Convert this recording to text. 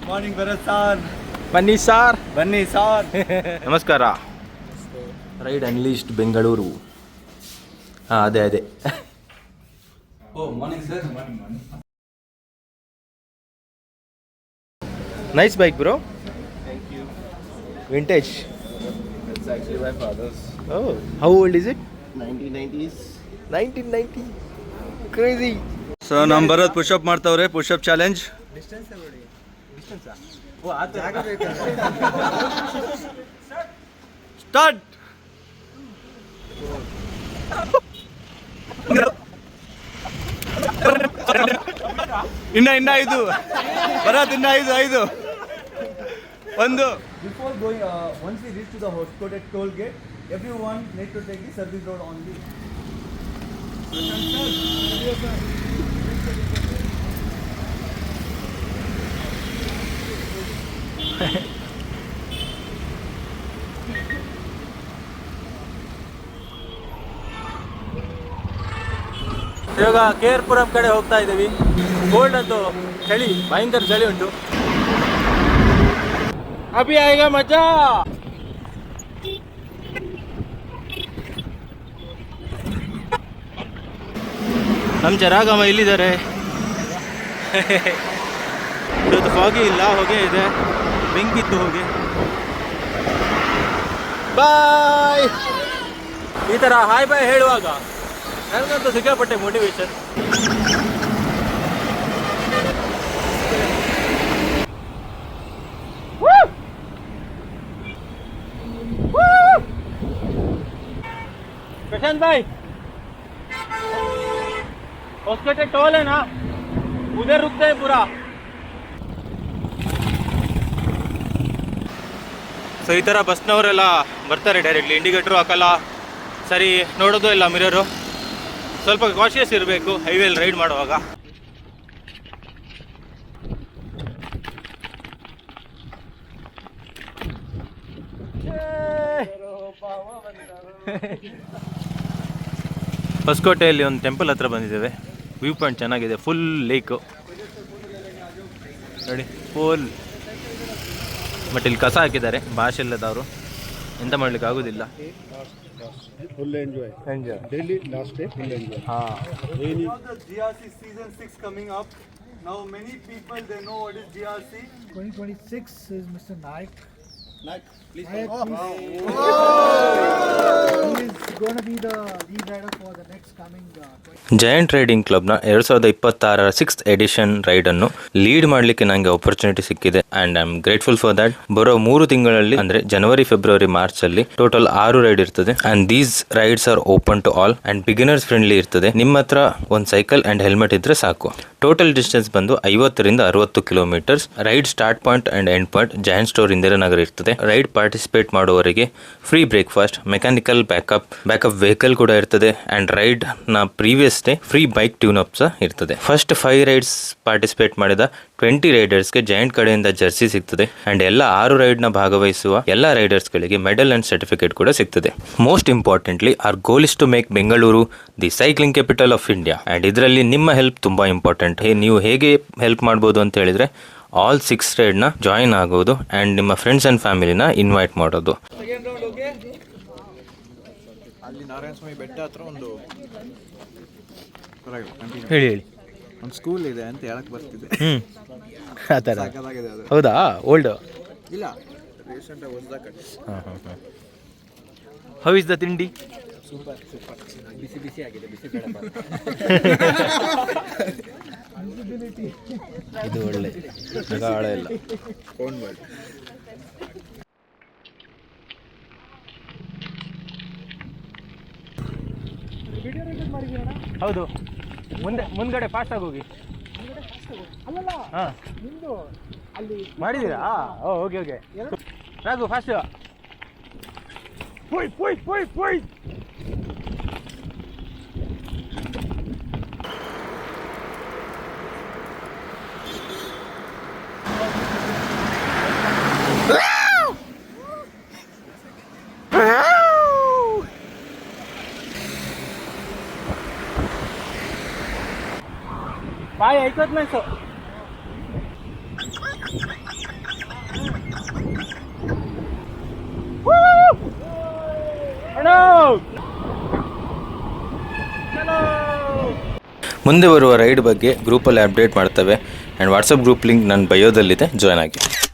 Morning Bharath sir. ಬನ್ನಿ sir. ಬನ್ನಿ sir. ನಮಸ್ಕಾರ. Ride unleashed Bengaluru. ಹಾಂ ಅದೇ ಓ morning sir. Nice bike bro. Thank you. Vintage. It's actually my father's. Oh, how old is it? 1990s. 1990. Crazy. So ನಮ್ಮ Bharat push-up ಮಾಡ್ತಾವ್ರೆ. Push-up challenge. Start. ಇನ್ನ ಐದು ಭರತ್, ಇನ್ನ ಐದು ಒಂದು. Before going, once we reach to the Hoskote toll gate, everyone need to take the service road only. ಇವಾಗ ಕೇರ್ಪುರಂ ಕಡೆ ಹೋಗ್ತಾ ಇದ್ದೀವಿ. ಕೋಲ್ಡ್ ಅಂತೂ ಚಳಿ, ಭಯಂಕರ ಚಳಿ ಉಂಟು. ಅಭಿ ಆಯೇಗಾ ಮಜಾ. ನಮ್ಮ ಜರಾಗಮ್ಮ ಇಲ್ಲಿದ್ದಾರೆ. ಇವತ್ತು ಫಾಗಿ ಇಲ್ಲ, ಹೊಗೆ ಇದೆ, ಬೆಂಕಿತ್ತು ಹೊಗೆ. ಬಾಯ್. ಈ ಥರ ಹಾಯ್ ಬಾಯ್ ಹೇಳುವಾಗ ನನಗಂತೂ ಸಿಕ್ಕಾಪಟ್ಟೆ ಮೋಟಿವೇಶನ್. प्रशांत भाई, होस्कोटे टोल है ना, उधर रुकते हैं पूरा. ಸೊ ಈ ಥರ ಬಸ್ನವರೆಲ್ಲ ಬರ್ತಾರೆ ಡೈರೆಕ್ಟ್ಲಿ, ಇಂಡಿಕೇಟ್ರು ಹಾಕಲ್ಲ, ಸರಿ ನೋಡೋದು ಇಲ್ಲ ಮಿರರು. ಸ್ವಲ್ಪ ಕಾಶಿಯಸ್ ಇರಬೇಕು ಹೈವೇಲಿ ರೈಡ್ ಮಾಡುವಾಗ. ಹೊಸಕೋಟೆಯಲ್ಲಿ ಒಂದು ಟೆಂಪಲ್ ಹತ್ರ ಬಂದಿದ್ದೇವೆ. ವ್ಯೂ ಪಾಯಿಂಟ್ ಚೆನ್ನಾಗಿದೆ, ಫುಲ್ ಲೇಕು ನೋಡಿ, ಫುಲ್. ಬಟ್ ಇಲ್ಲಿ ಕಸ ಹಾಕಿದ್ದಾರೆ, ಭಾಷೆ ಇಲ್ಲದವರು ಎಂತ ಮಾಡ್ಲಿಕ್ಕೆ ಆಗೋದಿಲ್ಲ. Full enjoy. Daily last day full enjoy. Now the GRC season 6 coming up. Now many people they know what is GRC. 2026 is Mr. Naik. Naik, please. Naik, he is going to be the lead rider for the next coming. Giant riding ಕ್ಲಬ್ನ 2026 sixth edition ರೈಡನ್ನು lead ಮಾಡಲಿಕ್ಕೆ ನನಗೆ opportunity ಸಿಕ್ಕಿದೆ and I am grateful for that. ಬರೋ 3 ತಿಂಗಳಲ್ಲಿ ಅಂದರೆ ಜನವರಿ, ಫೆಬ್ರವರಿ, ಮಾರ್ಚ್ ಅಲ್ಲಿ ಟೋಟಲ್ 6 ರೈಡ್ ಇರ್ತದೆ and these rides are open to all and beginners friendly ಇರ್ತದೆ. ನಿಮ್ಮ ಹತ್ರ ಒಂದು ಸೈಕಲ್ ಆ್ಯಂಡ್ ಹೆಲ್ಮೆಟ್ ಇದ್ರೆ ಸಾಕು. ಟೋಟಲ್ ಡಿಸ್ಟೆನ್ಸ್ ಬಂದು 50ರಿಂದ 60 kilometres. Ride start point and end point Giant store Indiranagar ಇರ್ತದೆ. ರೈಡ್ ಪಾರ್ಟಿಸಿಪೇಟ್ ಮಾಡುವವರಿಗೆ free breakfast, mechanical backup vehicle ಕೂಡ ಇರ್ತದೆ ಆ್ಯಂಡ್ ರೈಡ್ ನ previous day free bike tune ups ಇರ್ತದೆ. ಫಸ್ಟ್ 5 ರೈಡ್ಸ್ ಪಾರ್ಟಿಸಿಪೇಟ್ ಮಾಡಿದ 20 ರೈಡರ್ಸ್ಗೆ ಜಯಂಟ್ ಕಡೆಯಿಂದ ಜರ್ಸಿ ಸಿಗ್ತದೆ ಆ್ಯಂಡ್ ಎಲ್ಲ 6 ರೈಡ್ನ ಭಾಗವಹಿಸುವ ಎಲ್ಲ ರೈಡರ್ಸ್ಗಳಿಗೆ ಮೆಡಲ್ ಆ್ಯಂಡ್ ಸರ್ಟಿಫಿಕೇಟ್ ಕೂಡ ಸಿಗ್ತದೆ. Most importantly our goal is to make Bengaluru the cycling capital of India and ಇದರಲ್ಲಿ ನಿಮ್ಮ ಹೆಲ್ಪ್ ತುಂಬ ಇಂಪಾರ್ಟೆಂಟ್. ನೀವು ಹೇಗೆ ಹೆಲ್ಪ್ ಮಾಡ್ಬೋದು ಅಂತ ಹೇಳಿದ್ರೆ ಆಲ್ 6 ರೈಡ್ನ ಜಾಯಿನ್ ಆಗೋದು ಆ್ಯಂಡ್ ನಿಮ್ಮ ಫ್ರೆಂಡ್ಸ್ ಆ್ಯಂಡ್ ಫ್ಯಾಮಿಲಿನ ಇನ್ವೈಟ್ ಮಾಡೋದು. ಅಲ್ಲಿ ನಾರಾಯಣ ಸ್ವಾಮಿ ಬೆಟ್ಟ ಹತ್ರ ಒಂದು ಹೇಳಿ ಒಂದು ಸ್ಕೂಲ್ ಇದೆ ಅಂತ ಹೇಳಕ್ ಬರ್ತಿದೆ. ಆ ಥರ ಹೌದಾ? ಓಲ್ಡ್ ಇಲ್ಲ, ರೀಸೆಂಟ್ ಆಗಿ ಹೊಸದಾಗಿ ಕಟ್ಟಿದೆ. ಹೌ ಇಸ್ ದ ತಿಂಡಿ? ಸೂಪರ್ ಬಿಸಿ ಆಗಿದೆ, ಬಿಸಿ ಬೇಡ. ಇದು ಒಳ್ಳೆ ಆಳ ಇಲ್ಲ. ಫೋನ್ ಮಾಡಿ. ಹೌದು, ಮುಂದ್ಗಡೆ ಫಾಸ್ಟ್ ಆಗಿ ಹೋಗಿ. ಹಾಂ ಮಾಡಿದ್ದೀರಾ? Okay Raghu fast. ಪೋಯ್ पाय ऐकत नाही सर. ಮುಂದೆ ಬರುವ ರೈಡ್ ಬಗ್ಗೆ ಗ್ರೂಪಲ್ಲಿ ಅಪ್ಡೇಟ್ ಮಾಡ್ತೇವೆ ಆ್ಯಂಡ್ ವಾಟ್ಸಪ್ ಗ್ರೂಪ್ ಲಿಂಕ್ ನನ್ನ ಬಯೋದಲ್ಲಿದೆ, ಜಾಯ್ನ್ ಆಗಿ.